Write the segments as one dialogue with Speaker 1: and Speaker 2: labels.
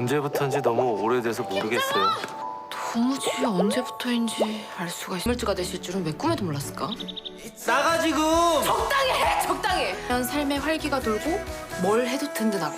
Speaker 1: 언제부턴지 너무 오래돼서 모르겠어요.
Speaker 2: 도무지 언제부터인지 알 수가 물주가 되실 줄은 왜 꿈에도 몰랐을까?
Speaker 1: 나가 지금!
Speaker 2: 적당히 해! 적당히! 이런 삶의 활기가 돌고 뭘 해도 든든하고.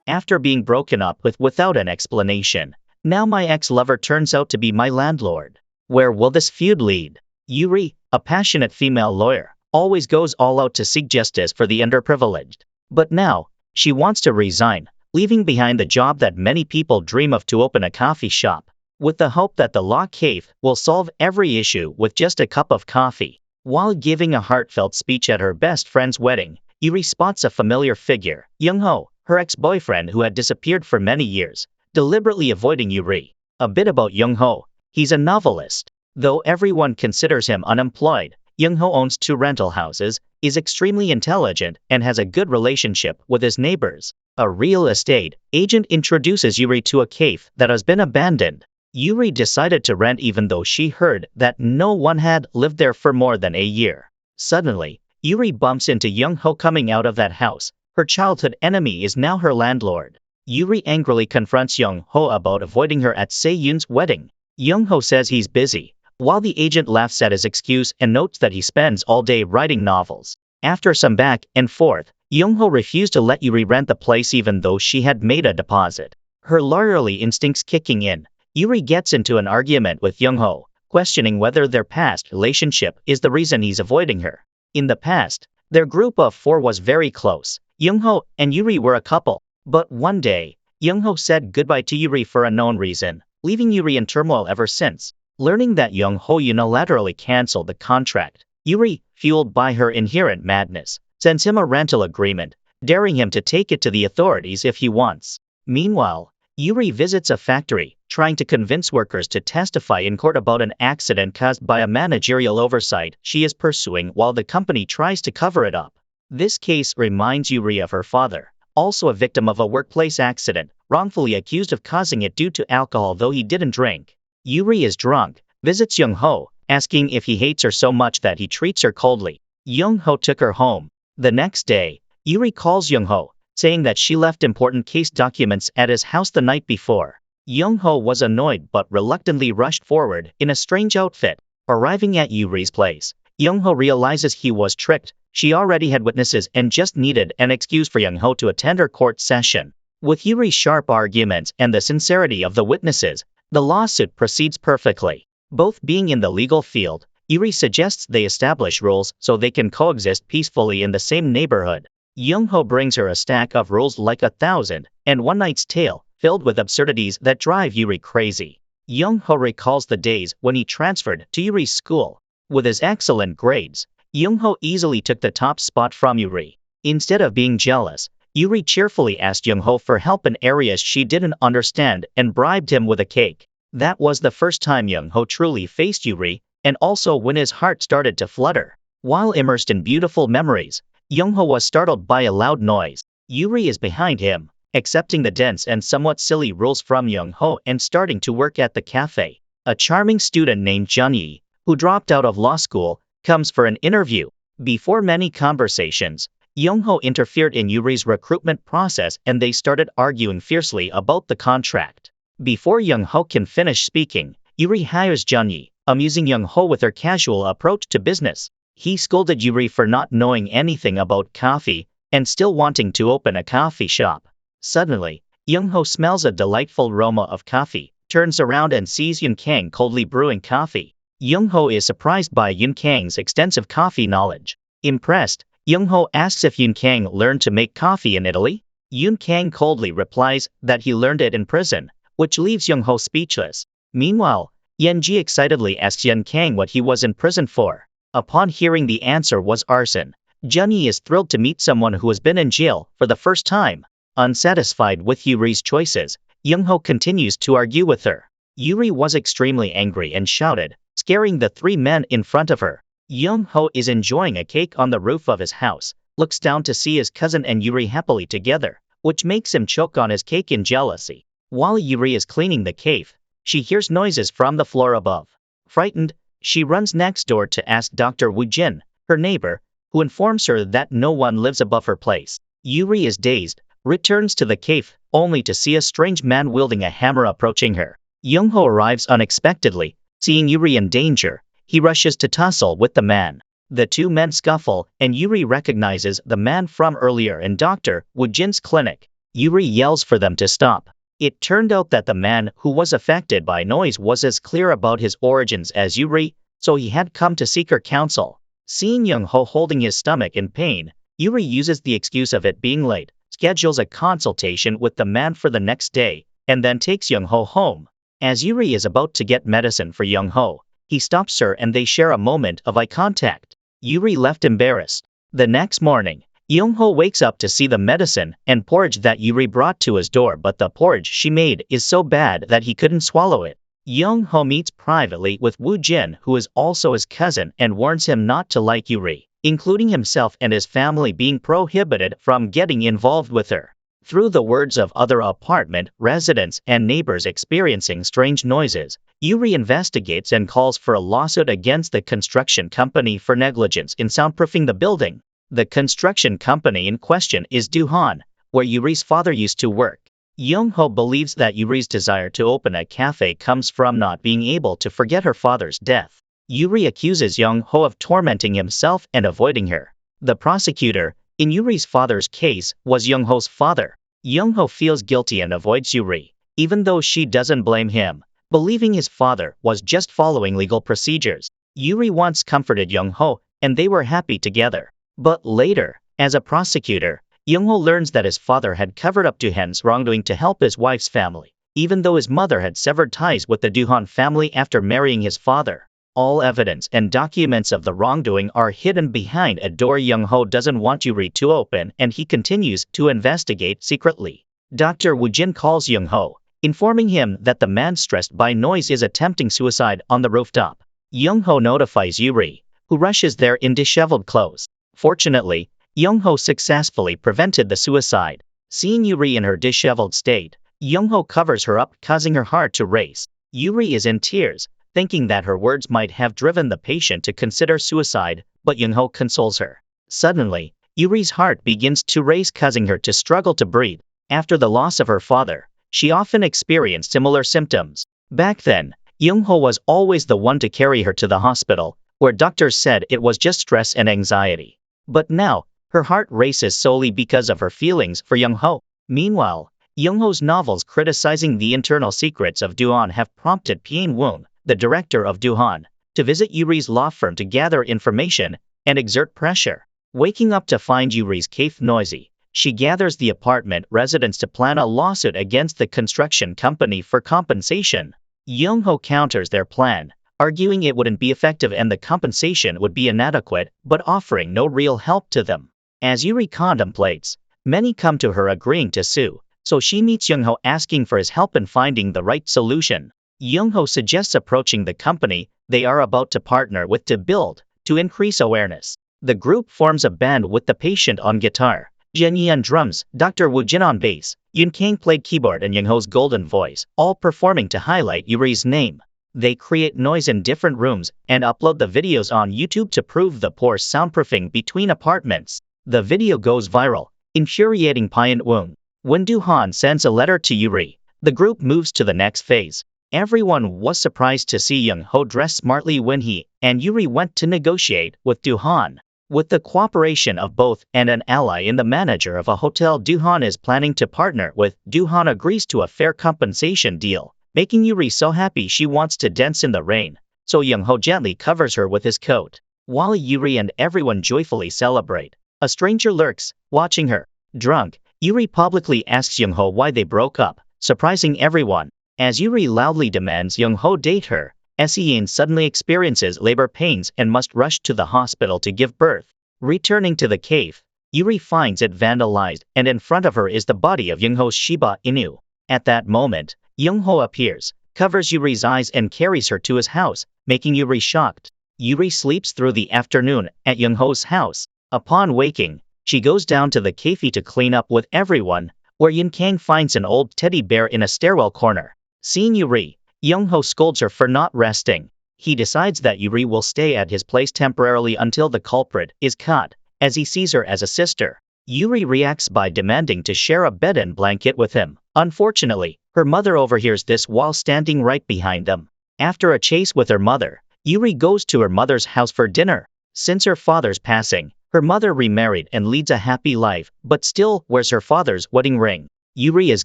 Speaker 3: After being broken up with without an explanation, now my ex-lover turns out to be my landlord. Where will this feud lead? Yuri, a passionate female lawyer, always goes all out to seek justice for the underprivileged. But now, she wants to resign, leaving behind the job that many people dream of to open a coffee shop, with the hope that the law cave will solve every issue with just a cup of coffee. While giving a heartfelt speech at her best friend's wedding, Yuri spots a familiar figure, Young-ho, her ex-boyfriend who had disappeared for many years, deliberately avoiding Yuri. A bit about Young-ho: he's a novelist. Though everyone considers him unemployed, Young-ho owns 2 rental houses, is extremely intelligent, and has a good relationship with his neighbors. A real estate agent introduces Yuri to a cave that has been abandoned. Yuri decided to rent even though she heard that no one had lived there for more than a year. Suddenly, Yuri bumps into Young-ho coming out of that house. Her childhood enemy is now her landlord. Yuri angrily confronts Young-ho about avoiding her at Se-yoon's wedding. Young-ho says he's busy, while the agent laughs at his excuse and notes that he spends all day writing novels. After some back and forth, Young-ho refused to let Yuri rent the place even though she had made a deposit. Her lawyerly instincts kicking in, Yuri gets into an argument with Young-ho, questioning whether their past relationship is the reason he's avoiding her. In the past, their group of 4 was very close. Young-ho and Yuri were a couple. But one day, Young-ho said goodbye to Yuri for a known reason, leaving Yuri in turmoil ever since. Learning that Young-ho unilaterally canceled the contract, Yuri, fueled by her inherent madness, sends him a rental agreement, daring him to take it to the authorities if he wants. Meanwhile, Yuri visits a factory, trying to convince workers to testify in court about an accident caused by a managerial oversight she is pursuing while the company tries to cover it up. This case reminds Yuri of her father, also a victim of a workplace accident, wrongfully accused of causing it due to alcohol though he didn't drink. Yuri is drunk, visits Young-ho, asking if he hates her so much that he treats her coldly. Young-ho took her home. The next day, Yuri calls Young-ho, saying that she left important case documents at his house the night before. Young-ho was annoyed but reluctantly rushed forward in a strange outfit. Arriving at Yuri's place, Young-ho realizes he was tricked. She already had witnesses and just needed an excuse for Young-ho to attend her court session. With Yuri's sharp arguments and the sincerity of the witnesses, the lawsuit proceeds perfectly. Both being in the legal field, Yuri suggests they establish rules so they can coexist peacefully in the same neighborhood. Young-ho brings her a stack of rules like 1,001 Nights Tale, filled with absurdities that drive Yuri crazy. Young-ho recalls the days when he transferred to Yuri's school. With his excellent grades, Young-ho easily took the top spot from Yuri. Instead of being jealous, Yuri cheerfully asked Young-ho for help in areas she didn't understand and bribed him with a cake. That was the first time Young-ho truly faced Yuri, and also when his heart started to flutter. While immersed in beautiful memories, Young-ho was startled by a loud noise. Yuri is behind him, accepting the dense and somewhat silly rules from Young-ho and starting to work at the cafe. A charming student named Junyi, who dropped out of law school, comes for an interview. Before many conversations, Young-ho interfered in Yuri's recruitment process and they started arguing fiercely about the contract. Before Young-ho can finish speaking, Yuri hires Junyi, amusing Young-ho with her casual approach to business. He scolded Yuri for not knowing anything about coffee and still wanting to open a coffee shop. Suddenly, Young-ho smells a delightful aroma of coffee, turns around and sees Yoon-kang coldly brewing coffee. Young-ho is surprised by Yoon-kang's extensive coffee knowledge. Impressed, Young-ho asks if Yoon-kang learned to make coffee in Italy. Yoon-kang coldly replies that he learned it in prison, which leaves Young-ho speechless. Meanwhile, Yeon-ji excitedly asks Yoon-kang what he was in prison for. Upon hearing the answer was arson, Junyi is thrilled to meet someone who has been in jail for the first time. Unsatisfied with Yuri's choices, Young-ho continues to argue with her. Yuri was extremely angry and shouted, scaring the 3 men in front of her. Young-ho is enjoying a cake on the roof of his house, looks down to see his cousin and Yuri happily together, which makes him choke on his cake in jealousy. While Yuri is cleaning the cave, she hears noises from the floor above. Frightened, she runs next door to ask Dr. Woo-jin, her neighbor, who informs her that no one lives above her place. Yuri is dazed, returns to the cave, only to see a strange man wielding a hammer approaching her. Young-ho arrives unexpectedly. Seeing Yuri in danger, he rushes to tussle with the man. The two men scuffle, and Yuri recognizes the man from earlier in Dr. Woojin's clinic. Yuri yells for them to stop. It turned out that the man who was affected by noise was as clear about his origins as Yuri, so he had come to seek her counsel. Seeing Young-ho holding his stomach in pain, Yuri uses the excuse of it being late, schedules a consultation with the man for the next day, and then takes Young-ho home. As Yuri is about to get medicine for Young-ho, he stops her and they share a moment of eye contact. Yuri left embarrassed. The next morning, Young-ho wakes up to see the medicine and porridge that Yuri brought to his door, but the porridge she made is so bad that he couldn't swallow it. Young-ho meets privately with Woojin, who is also his cousin, and warns him not to like Yuri, including himself and his family being prohibited from getting involved with her. Through the words of other apartment residents and neighbors experiencing strange noises, Yuri investigates and calls for a lawsuit against the construction company for negligence in soundproofing the building. The construction company in question is Duhan, where Yuri's father used to work. Young-ho believes that Yuri's desire to open a cafe comes from not being able to forget her father's death. Yuri accuses Young-ho of tormenting himself and avoiding her. The prosecutor in Yuri's father's case was Young-ho's father. Young-ho feels guilty and avoids Yuri, even though she doesn't blame him, believing his father was just following legal procedures. Yuri once comforted Young-ho, and they were happy together. But later, as a prosecutor, Young-ho learns that his father had covered up Duhan's wrongdoing to help his wife's family, even though his mother had severed ties with the Duhan family after marrying his father. All evidence and documents of the wrongdoing are hidden behind a door Young-ho doesn't want Yuri to open, and he continues to investigate secretly. Dr. Woojin calls Young-ho, informing him that the man stressed by noise is attempting suicide on the rooftop. Young-ho notifies Yuri, who rushes there in disheveled clothes. Fortunately, Young-ho successfully prevented the suicide. Seeing Yuri in her disheveled state, Young-ho covers her up, causing her heart to race. Yuri is in tears, thinking that her words might have driven the patient to consider suicide, but Young-ho consoles her. Suddenly, Yuri's heart begins to race, causing her to struggle to breathe. After the loss of her father, she often experienced similar symptoms. Back then, Young-ho was always the one to carry her to the hospital, where doctors said it was just stress and anxiety. But now, her heart races solely because of her feelings for Young-ho. Meanwhile, Young-ho's novels criticizing the internal secrets of Duhan have prompted Pyeong-woon, the director of Duhan, to visit Yuri's law firm to gather information and exert pressure. Waking up to find Yuri's cave noisy, she gathers the apartment residents to plan a lawsuit against the construction company for compensation. Young-ho counters their plan, arguing it wouldn't be effective and the compensation would be inadequate, but offering no real help to them. As Yuri contemplates, many come to her agreeing to sue, so she meets Young-ho asking for his help in finding the right solution. Young-ho suggests approaching the company they are about to partner with to build, to increase awareness. The group forms a band with the patient on guitar, Jenny on drums, Dr. Woojin on bass, Yoon Kang played keyboard, and Young-ho's golden voice, all performing to highlight Yuri's name. They create noise in different rooms and upload the videos on YouTube to prove the poor soundproofing between apartments. The video goes viral, infuriating Pyeong-woon. When Duhan sends a letter to Yuri, the group moves to the next phase. Everyone was surprised to see Young-ho dress smartly when he and Yuri went to negotiate with Duhan. With the cooperation of both and an ally in the manager of a hotel Duhan is planning to partner with, Duhan agrees to a fair compensation deal, making Yuri so happy she wants to dance in the rain, so Young-ho gently covers her with his coat. While Yuri and everyone joyfully celebrate, a stranger lurks, watching her. Drunk, Yuri publicly asks Young-ho why they broke up, surprising everyone. As Yuri loudly demands Young-ho date her, Seon suddenly experiences labor pains and must rush to the hospital to give birth. Returning to the cave, Yuri finds it vandalized, and in front of her is the body of Young-ho's Shiba Inu. At that moment, Young-ho appears, covers Yuri's eyes and carries her to his house, making Yuri shocked. Yuri sleeps through the afternoon at Young-ho's house. Upon waking, she goes down to the cafe to clean up with everyone, where Yoon Kang finds an old teddy bear in a stairwell corner. Seeing Yuri, Young-ho scolds her for not resting. He decides that Yuri will stay at his place temporarily until the culprit is caught, as he sees her as a sister. Yuri reacts by demanding to share a bed and blanket with him. Unfortunately, her mother overhears this while standing right behind them. After a chase with her mother, Yuri goes to her mother's house for dinner. Since her father's passing, her mother remarried and leads a happy life, but still wears her father's wedding ring. Yuri is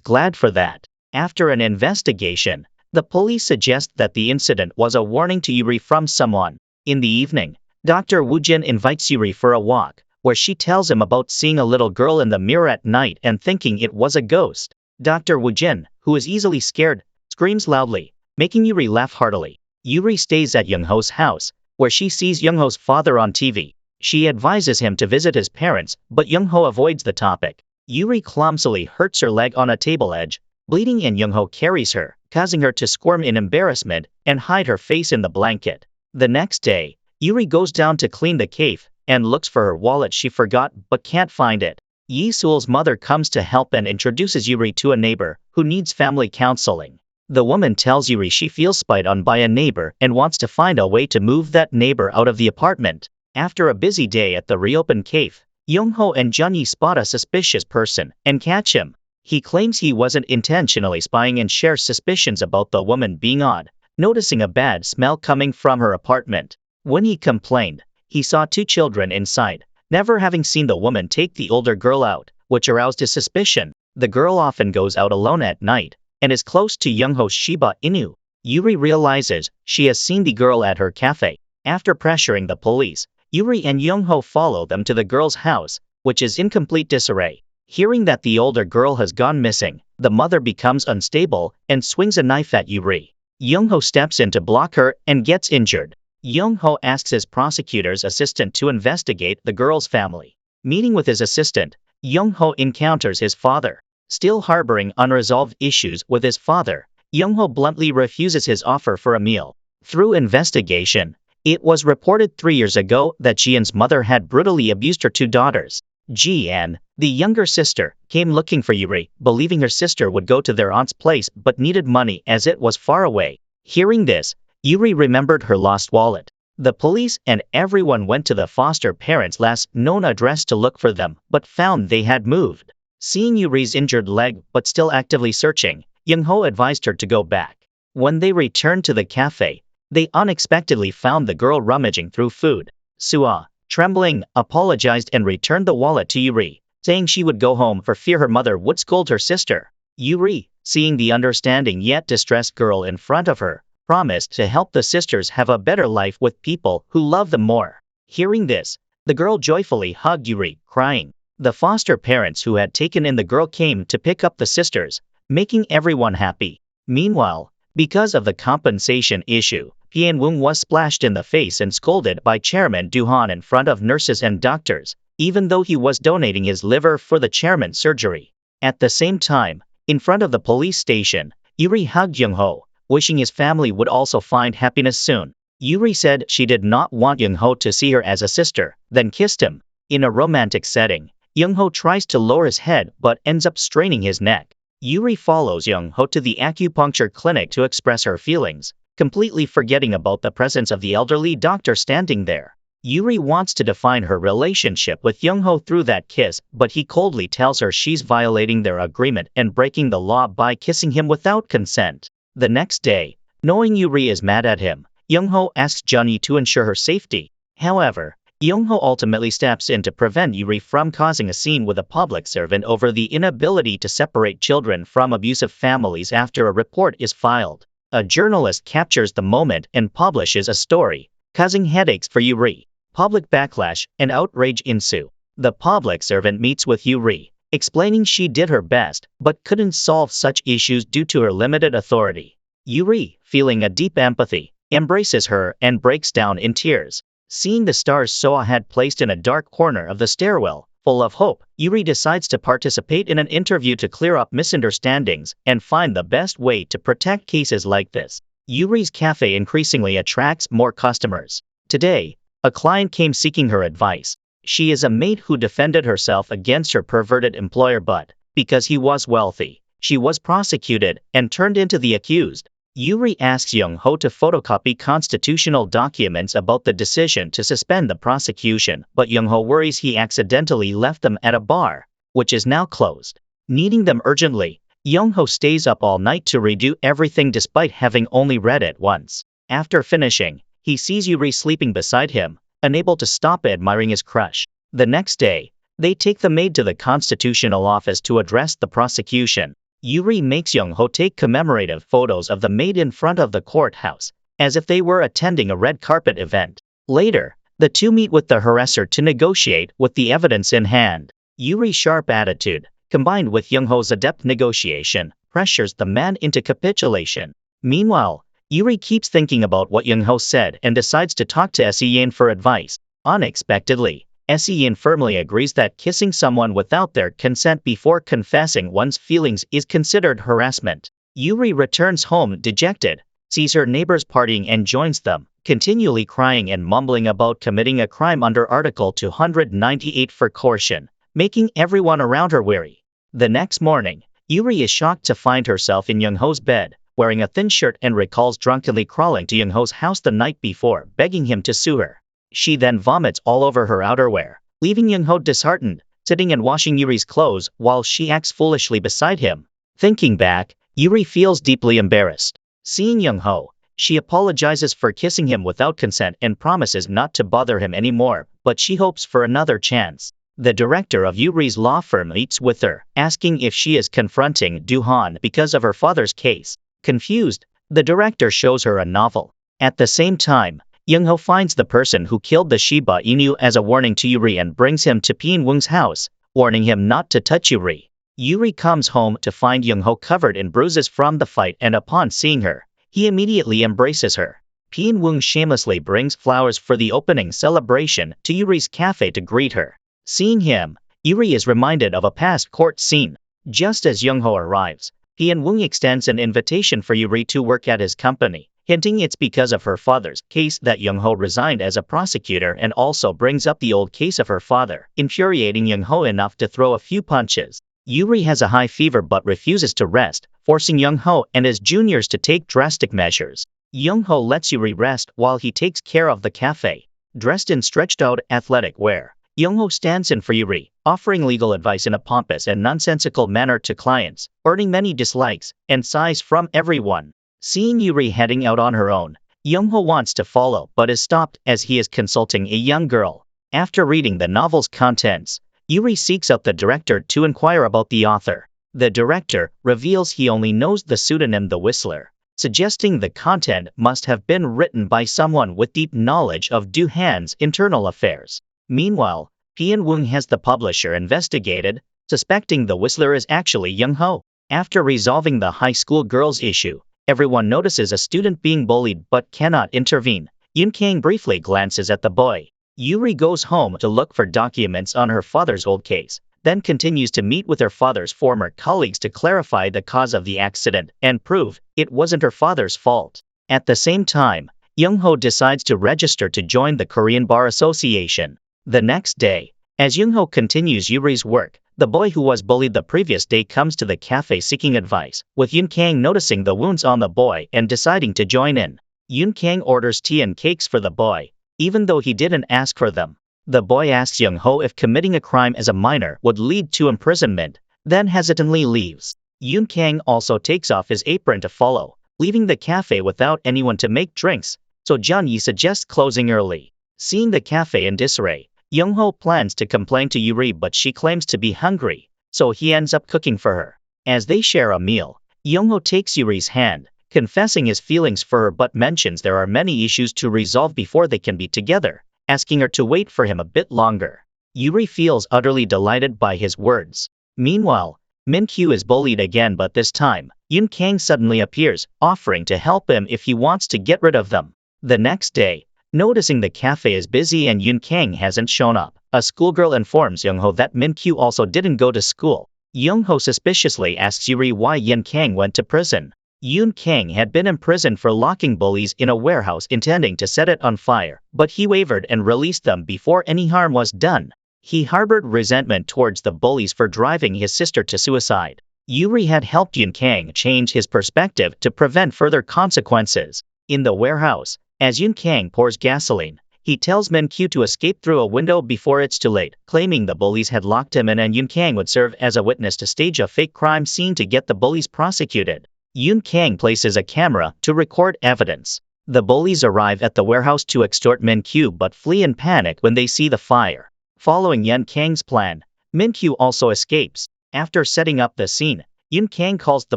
Speaker 3: glad for that. After an investigation, the police suggest that the incident was a warning to Yuri from someone. In the evening, Dr. Woojin invites Yuri for a walk, where she tells him about seeing a little girl in the mirror at night and thinking it was a ghost. Dr. Woojin, who is easily scared, screams loudly, making Yuri laugh heartily. Yuri stays at Youngho's house, where she sees Youngho's father on TV. She advises him to visit his parents, but Youngho avoids the topic. Yuri clumsily hurts her leg on a table edge, bleeding, and Youngho carries her, causing her to squirm in embarrassment and hide her face in the blanket. The next day, Yuri goes down to clean the cave and looks for her wallet she forgot but can't find it. Yi Sul's mother comes to help and introduces Yuri to a neighbor who needs family counseling. The woman tells Yuri she feels spied on by a neighbor and wants to find a way to move that neighbor out of the apartment. After a busy day at the reopened cave, Youngho and Junyi spot a suspicious person and catch him. He claims he wasn't intentionally spying and shares suspicions about the woman being odd, noticing a bad smell coming from her apartment. When he complained, he saw 2 children inside, never having seen the woman take the older girl out, which aroused his suspicion. The girl often goes out alone at night and is close to Youngho's Shiba Inu. Yuri realizes she has seen the girl at her cafe. After pressuring the police, Yuri and Youngho follow them to the girl's house, which is in complete disarray. Hearing that the older girl has gone missing, the mother becomes unstable and swings a knife at Yuri. Youngho steps in to block her and gets injured. Youngho asks his prosecutor's assistant to investigate the girl's family. Meeting with his assistant, Youngho encounters his father. Still harboring unresolved issues with his father, Youngho bluntly refuses his offer for a meal. Through investigation, it was reported 3 years ago that Jian's mother had brutally abused her 2 daughters. Jian, the younger sister, came looking for Yuri, believing her sister would go to their aunt's place but needed money as it was far away. Hearing this, Yuri remembered her lost wallet. The police and everyone went to the foster parents' last known address to look for them, but found they had moved. Seeing Yuri's injured leg but still actively searching, Youngho advised her to go back. When they returned to the cafe, they unexpectedly found the girl rummaging through food. Sua, trembling, apologized and returned the wallet to Yuri, saying she would go home for fear her mother would scold her sister. Yuri, seeing the understanding yet distressed girl in front of her, promised to help the sisters have a better life with people who love them more. Hearing this, the girl joyfully hugged Yuri, crying. The foster parents who had taken in the girl came to pick up the sisters, making everyone happy. Meanwhile, because of the compensation issue, Pianwung was splashed in the face and scolded by Chairman Duhan in front of nurses and doctors, even though he was donating his liver for the chairman's surgery. At the same time, in front of the police station, Yuri hugged Youngho, wishing his family would also find happiness soon. Yuri said she did not want Youngho to see her as a sister, then kissed him. In a romantic setting, Youngho tries to lower his head but ends up straining his neck. Yuri follows Youngho to the acupuncture clinic to express her feelings, completely forgetting about the presence of the elderly doctor standing there. Yuri wants to define her relationship with Youngho through that kiss, but he coldly tells her she's violating their agreement and breaking the law by kissing him without consent. The next day, knowing Yuri is mad at him, Youngho asks Junyi to ensure her safety. However, Youngho ultimately steps in to prevent Yuri from causing a scene with a public servant over the inability to separate children from abusive families after a report is filed. A journalist captures the moment and publishes a story, causing headaches for Yuri. Public backlash and outrage ensue. The public servant meets with Yuri, explaining she did her best but couldn't solve such issues due to her limited authority. Yuri, feeling a deep empathy, embraces her and breaks down in tears. Seeing the stars Soa had placed in a dark corner of the stairwell, full of hope, Yuri decides to participate in an interview to clear up misunderstandings and find the best way to protect cases like this. Yuri's cafe increasingly attracts more customers. Today, a client came seeking her advice. She is a maid who defended herself against her perverted employer, but because he was wealthy, she was prosecuted and turned into the accused. Yuri asks Young-ho to photocopy constitutional documents about the decision to suspend the prosecution, but Young-ho worries he accidentally left them at a bar, which is now closed. Needing them urgently, Young-ho stays up all night to redo everything despite having only read it once. After finishing, he sees Yuri sleeping beside him, unable to stop admiring his crush. The next day, they take the maid to the constitutional office to address the prosecution. Yuri makes Young-ho take commemorative photos of the maid in front of the courthouse, as if they were attending a red carpet event. Later, the two meet with the harasser to negotiate with the evidence in hand. Yuri's sharp attitude, combined with Young-ho's adept negotiation, pressures the man into capitulation. Meanwhile, Yuri keeps thinking about what Young-ho said and decides to talk to Se-yin for advice. Unexpectedly, Se-yin firmly agrees that kissing someone without their consent before confessing one's feelings is considered harassment. Yuri returns home dejected, sees her neighbors partying and joins them, continually crying and mumbling about committing a crime under Article 298 for coercion, making everyone around her weary. The next morning, Yuri is shocked to find herself in Young-ho's bed, wearing a thin shirt and recalls drunkenly crawling to Young-ho's house the night before, begging him to sue her. She then vomits all over her outerwear, leaving Young-ho disheartened, sitting and washing Yuri's clothes while she acts foolishly beside him. Thinking back, Yuri feels deeply embarrassed. Seeing Young-ho, she apologizes for kissing him without consent and promises not to bother him anymore, but she hopes for another chance. The director of Yuri's law firm meets with her, asking if she is confronting Do-han because of her father's case. Confused, the director shows her a novel. At the same time, Young-ho finds the person who killed the Shiba Inu as a warning to Yuri and brings him to Pin-woong's house, warning him not to touch Yuri. Yuri comes home to find Young-ho covered in bruises from the fight, and upon seeing her, he immediately embraces her. Pin-woong shamelessly brings flowers for the opening celebration to Yuri's cafe to greet her. Seeing him, Yuri is reminded of a past court scene. Just as Young-ho arrives, Pin-woong extends an invitation for Yuri to work at his company, hinting it's because of her father's case that Young-ho resigned as a prosecutor, and also brings up the old case of her father, infuriating Young-ho enough to throw a few punches. Yuri has a high fever but refuses to rest, forcing Young-ho and his juniors to take drastic measures. Young-ho lets Yuri rest while he takes care of the cafe. Dressed in stretched-out athletic wear, Young-ho stands in for Yuri, offering legal advice in a pompous and nonsensical manner to clients, earning many dislikes and sighs from everyone. Seeing Yuri heading out on her own, Young-ho wants to follow but is stopped as he is consulting a young girl. After reading the novel's contents, Yuri seeks out the director to inquire about the author. The director reveals he only knows the pseudonym The Whistler, suggesting the content must have been written by someone with deep knowledge of Do-han's internal affairs. Meanwhile, Pin-woong has the publisher investigated, suspecting The Whistler is actually Young-ho. After resolving the high school girls issue, everyone notices a student being bullied but cannot intervene. Yoon-kang briefly glances at the boy. Yuri goes home to look for documents on her father's old case, then continues to meet with her father's former colleagues to clarify the cause of the accident and prove it wasn't her father's fault. At the same time, Young-ho decides to register to join the Korean Bar Association. The next day, as Young-ho continues Yuri's work, the boy who was bullied the previous day comes to the cafe seeking advice, with Yoon-kang noticing the wounds on the boy and deciding to join in. Yoon-kang orders tea and cakes for the boy, even though he didn't ask for them. The boy asks Young-ho if committing a crime as a minor would lead to imprisonment, then hesitantly leaves. Yoon-kang also takes off his apron to follow, leaving the cafe without anyone to make drinks, so Jun-yi suggests closing early. Seeing the cafe in disarray, Young-ho plans to complain to Yuri, but she claims to be hungry, so he ends up cooking for her. As they share a meal, Young-ho takes Yuri's hand, confessing his feelings for her but mentions there are many issues to resolve before they can be together, asking her to wait for him a bit longer. Yuri feels utterly delighted by his words. Meanwhile, Min-kyu is bullied again, but this time, Yoon-kang suddenly appears, offering to help him if he wants to get rid of them. The next day, noticing the cafe is busy and Yoon-kang hasn't shown up, a schoolgirl informs Young-ho that Min-kyu also didn't go to school. Young-ho suspiciously asks Yuri why Yoon-kang went to prison. Yoon-kang had been imprisoned for locking bullies in a warehouse intending to set it on fire, but he wavered and released them before any harm was done. He harbored resentment towards the bullies for driving his sister to suicide. Yuri had helped Yun Kang change his perspective to prevent further consequences. In the warehouse, as Yun Kang pours gasoline, he tells Min Kyu to escape through a window before it's too late, claiming the bullies had locked him in and Yun Kang would serve as a witness to stage a fake crime scene to get the bullies prosecuted. Yun Kang places a camera to record evidence. The bullies arrive at the warehouse to extort Min Kyu but flee in panic when they see the fire. Following Yun Kang's plan, Min Kyu also escapes. After setting up the scene, Yun Kang calls the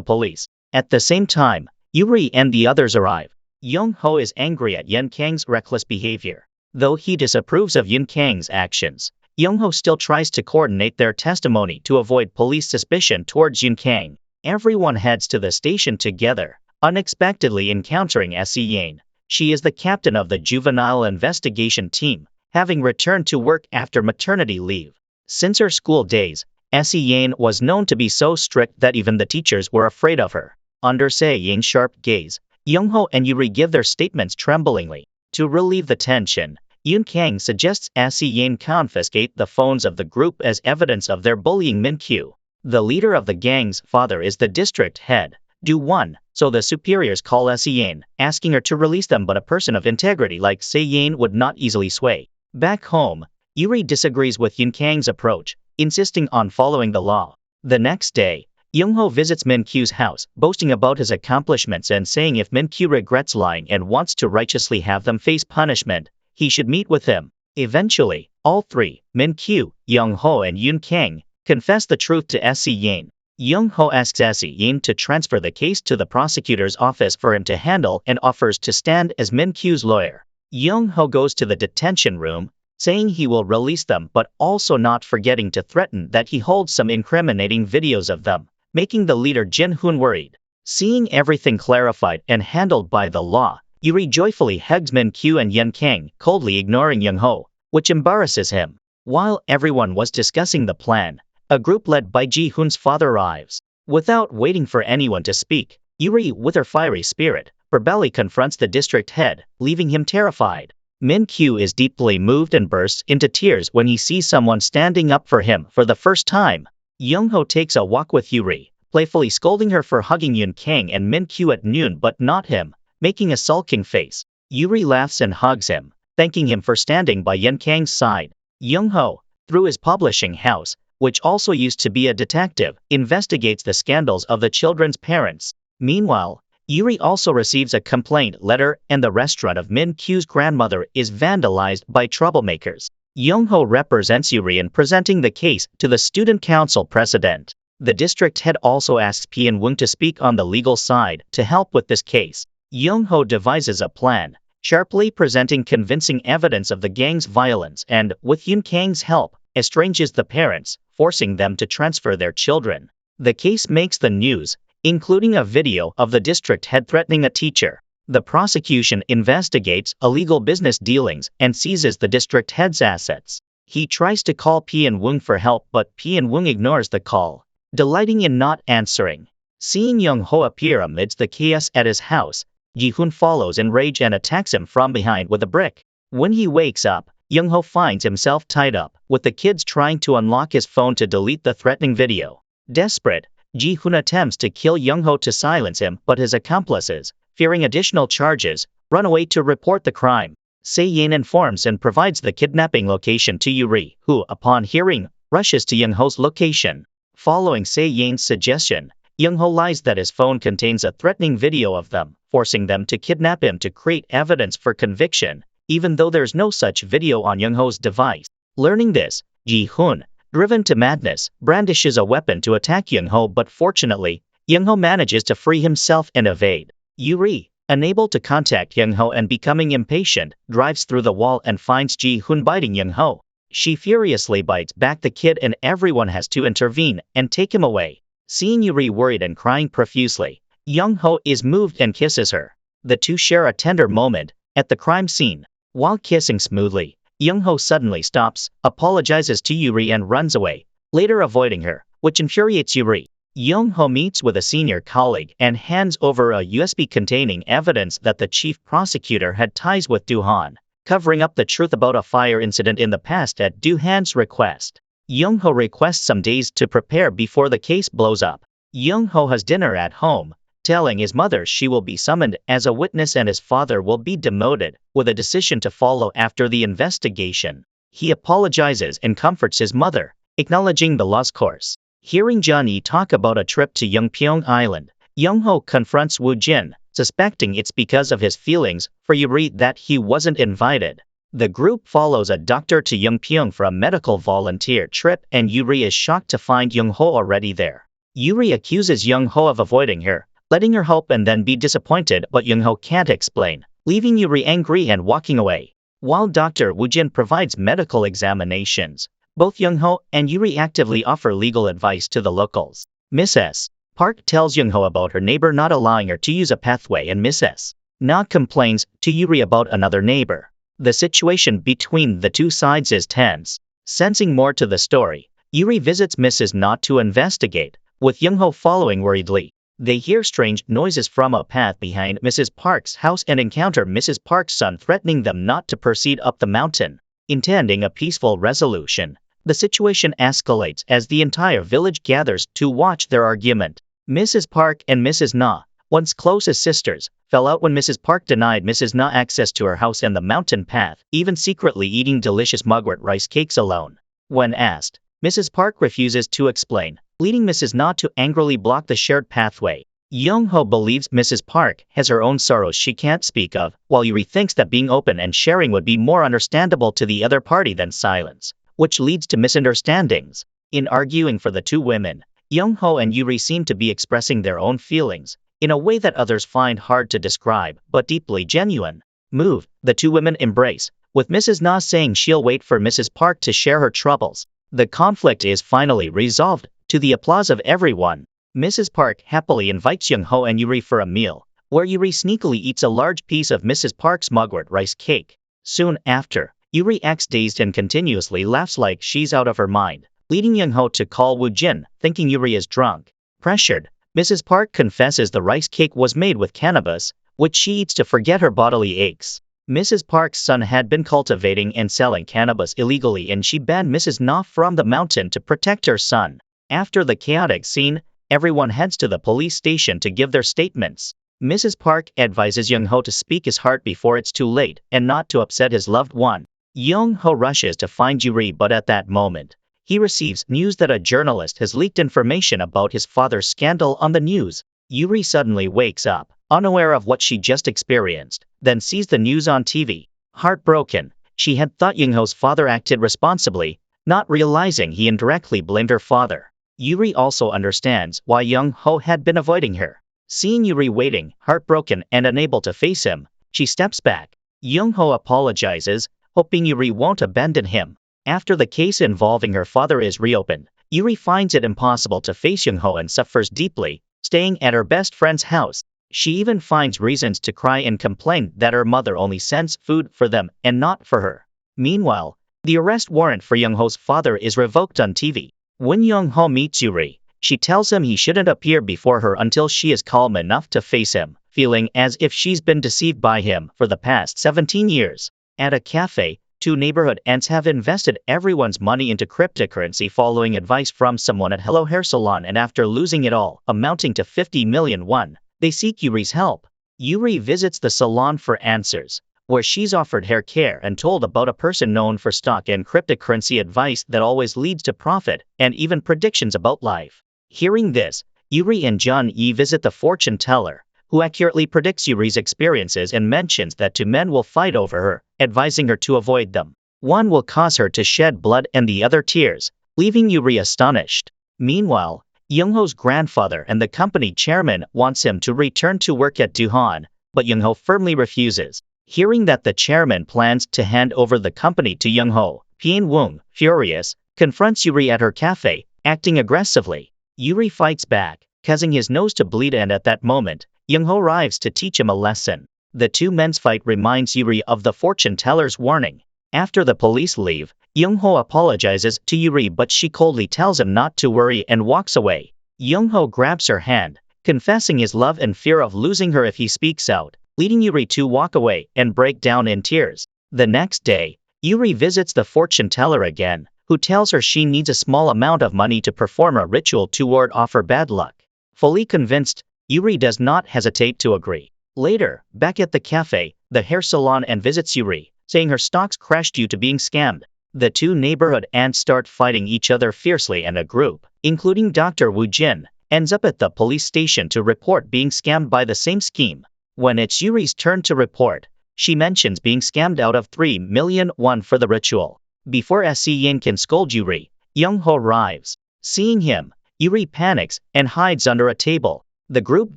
Speaker 3: police. At the same time, Yuri and the others arrive. Young Ho is angry at Yun Kang's reckless behavior. Though he disapproves of Yun Kang's actions, Young Ho still tries to coordinate their testimony to avoid police suspicion towards Yun Kang. Everyone heads to the station together, unexpectedly encountering Se Yain. She is the captain of the juvenile investigation team, having returned to work after maternity leave. Since her school days, Se Yain was known to be so strict that even the teachers were afraid of her. Under Se Yain's sharp gaze, Young Ho and Yuri give their statements tremblingly. To relieve the tension, Yun Kang suggests Se Yain confiscate the phones of the group as evidence of their bullying Min Kyu. The leader of the gang's father is the district head, Do Won, so the superiors call Se Yain, asking her to release them, but a person of integrity like Se Yain would not easily sway. Back home, Yuri disagrees with Yun Kang's approach, insisting on following the law. The next day, Young Ho visits Min Kyu's house, boasting about his accomplishments and saying if Min Kyu regrets lying and wants to righteously have them face punishment, he should meet with him. Eventually, all three, Min Kyu, Young Ho and Yun Kang, confess the truth to Se Yain. Young Ho asks Se Yain to transfer the case to the prosecutor's office for him to handle and offers to stand as Min Kyu's lawyer. Young Ho goes to the detention room, saying he will release them but also not forgetting to threaten that he holds some incriminating videos of them, making the leader Jin Hoon worried. Seeing everything clarified and handled by the law, Yuri joyfully hugs Min Kyu and Yun Kang, coldly ignoring Young Ho, which embarrasses him. While everyone was discussing the plan, a group led by Ji Hoon's father arrives. Without waiting for anyone to speak, Yuri, with her fiery spirit, verbally confronts the district head, leaving him terrified. Min Kyu is deeply moved and bursts into tears when he sees someone standing up for him for the first time. Young Ho takes a walk with Yuri, playfully scolding her for hugging Yun Kang and Min Kyu at noon but not him, making a sulking face. Yuri laughs and hugs him, thanking him for standing by Yun Kang's side. Young Ho, through his publishing house, which also used to be a detective, investigates the scandals of the children's parents. Meanwhile, Yuri also receives a complaint letter and the restaurant of Min Kyu's grandmother is vandalized by troublemakers. Young Ho represents Yuri in presenting the case to the student council president. The district head also asks Pien Woong to speak on the legal side to help with this case. Young Ho devises a plan, sharply presenting convincing evidence of the gang's violence and, with Yun Kang's help, estranges the parents, forcing them to transfer their children. The case makes the news, including a video of the district head threatening a teacher. The prosecution investigates illegal business dealings and seizes the district head's assets. He tries to call Pien Woong for help but Pien Woong ignores the call, delighting in not answering. Seeing Young Ho appear amidst the chaos at his house, Ji Hoon follows in rage and attacks him from behind with a brick. When he wakes up, Young Ho finds himself tied up, with the kids trying to unlock his phone to delete the threatening video. Desperate, Ji Hoon attempts to kill Young Ho to silence him but his accomplices, fearing additional charges, run away to report the crime. Se Yain informs and provides the kidnapping location to Yuri, who, upon hearing, rushes to Young Ho's location. Following Se Yain's suggestion, Young Ho lies that his phone contains a threatening video of them, forcing them to kidnap him to create evidence for conviction, even though there's no such video on Young Ho's device. Learning this, Ji Hoon, driven to madness, brandishes a weapon to attack Young Ho but fortunately, Young Ho manages to free himself and evade. Yuri, unable to contact Young Ho and becoming impatient, drives through the wall and finds Ji Hoon biting Young Ho. She furiously bites back the kid and everyone has to intervene and take him away. Seeing Yuri worried and crying profusely, Young Ho is moved and kisses her. The two share a tender moment at the crime scene. While kissing smoothly, Young Ho suddenly stops, apologizes to Yuri and runs away, later avoiding her, which infuriates Yuri. Young Ho meets with a senior colleague and hands over a USB containing evidence that the chief prosecutor had ties with Do-han, covering up the truth about a fire incident in the past at Do-han's request. Young Ho requests some days to prepare before the case blows up. Young-ho has dinner at home, telling his mother she will be summoned as a witness and his father will be demoted, with a decision to follow after the investigation. He apologizes and comforts his mother, acknowledging the lost course. Hearing Johnny talk about a trip to Yeongpyeong Island, Young-ho confronts Woo Jin, suspecting it's because of his feelings for Yuri that he wasn't invited. The group follows a doctor to Yeongpyeong for a medical volunteer trip and Yuri is shocked to find Young-ho already there. Yuri accuses Young-ho of avoiding her, letting her hope and then be disappointed, but Young-ho can't explain, leaving Yuri angry and walking away. While Dr. Woo Jin provides medical examinations, both Young-ho and Yuri actively offer legal advice to the locals. Mrs. Park tells Young-ho about her neighbor not allowing her to use a pathway and Mrs. Na complains to Yuri about another neighbor. The situation between the two sides is tense. Sensing more to the story, Yuri visits Mrs. Na to investigate, with Young-ho following worriedly. They hear strange noises from a path behind Mrs. Park's house and encounter Mrs. Park's son threatening them not to proceed up the mountain. Intending a peaceful resolution, the situation escalates as the entire village gathers to watch their argument. Mrs. Park and Mrs. Na, once close as sisters, fell out when Mrs. Park denied Mrs. Na access to her house and the mountain path, even secretly eating delicious mugwort rice cakes alone. When asked, Mrs. Park refuses to explain, leading Mrs. Na to angrily block the shared pathway. Young-ho believes Mrs. Park has her own sorrows she can't speak of, while Yuri thinks that being open and sharing would be more understandable to the other party than silence, which leads to misunderstandings. In arguing for the two women, Young-ho and Yuri seem to be expressing their own feelings, in a way that others find hard to describe, but deeply genuine. The two women embrace, with Mrs. Na saying she'll wait for Mrs. Park to share her troubles. The conflict is finally resolved, to the applause of everyone. Mrs. Park happily invites Young-ho and Yuri for a meal, where Yuri sneakily eats a large piece of Mrs. Park's mugwort rice cake. Soon after, Yuri acts dazed and continuously laughs like she's out of her mind, leading Young-ho to call Woo Jin, thinking Yuri is drunk. Pressured, Mrs. Park confesses the rice cake was made with cannabis, which she eats to forget her bodily aches. Mrs. Park's son had been cultivating and selling cannabis illegally and she banned Mrs. Na from the mountain to protect her son. After the chaotic scene, everyone heads to the police station to give their statements. Mrs. Park advises Young-ho to speak his heart before it's too late and not to upset his loved one. Young-ho rushes to find Yuri, but at that moment, he receives news that a journalist has leaked information about his father's scandal on the news. Yuri suddenly wakes up, unaware of what she just experienced, then sees the news on TV. Heartbroken, she had thought Young-ho's father acted responsibly, not realizing he indirectly blamed her father. Yuri also understands why Young-ho had been avoiding her. Seeing Yuri waiting, heartbroken and unable to face him, she steps back. Young-ho apologizes, hoping Yuri won't abandon him. After the case involving her father is reopened, Yuri finds it impossible to face Young-ho and suffers deeply, staying at her best friend's house. She even finds reasons to cry and complain that her mother only sends food for them and not for her. Meanwhile, the arrest warrant for Young-ho's father is revoked on TV. When Young-ho meets Yuri, she tells him he shouldn't appear before her until she is calm enough to face him, feeling as if she's been deceived by him for the past 17 years. At a cafe, two neighborhood aunts have invested everyone's money into cryptocurrency following advice from someone at Hello Hair Salon, and after losing it all, amounting to 50 million won, they seek Yuri's help. Yuri visits the salon for answers, where she's offered hair care and told about a person known for stock and cryptocurrency advice that always leads to profit, and even predictions about life. Hearing this, Yuri and John-e visit the fortune teller, who accurately predicts Yuri's experiences and mentions that two men will fight over her, advising her to avoid them. One will cause her to shed blood and the other tears, leaving Yuri astonished. Meanwhile, Young-ho's grandfather and the company chairman wants him to return to work at Duhan, but Young-ho firmly refuses. Hearing that the chairman plans to hand over the company to Young-ho, Pyeon-woong, furious, confronts Yuri at her cafe, acting aggressively. Yuri fights back, causing his nose to bleed, and at that moment, Young-ho arrives to teach him a lesson. The two men's fight reminds Yuri of the fortune teller's warning. After the police leave, Young-ho apologizes to Yuri, but she coldly tells him not to worry and walks away. Young-ho grabs her hand, confessing his love and fear of losing her if he speaks out, leading Yuri to walk away and break down in tears. The next day, Yuri visits the fortune teller again, who tells her she needs a small amount of money to perform a ritual to ward off her bad luck. Fully convinced, Yuri does not hesitate to agree. Later, back at the cafe, the hair salon and visits Yuri, saying her stocks crashed due to being scammed. The two neighborhood ants start fighting each other fiercely, and a group, including Dr. Wu Jin, ends up at the police station to report being scammed by the same scheme. When it's Yuri's turn to report, she mentions being scammed out of 3 million won for the ritual. Before Se Yin can scold Yuri, Young Ho arrives. Seeing him, Yuri panics and hides under a table. The group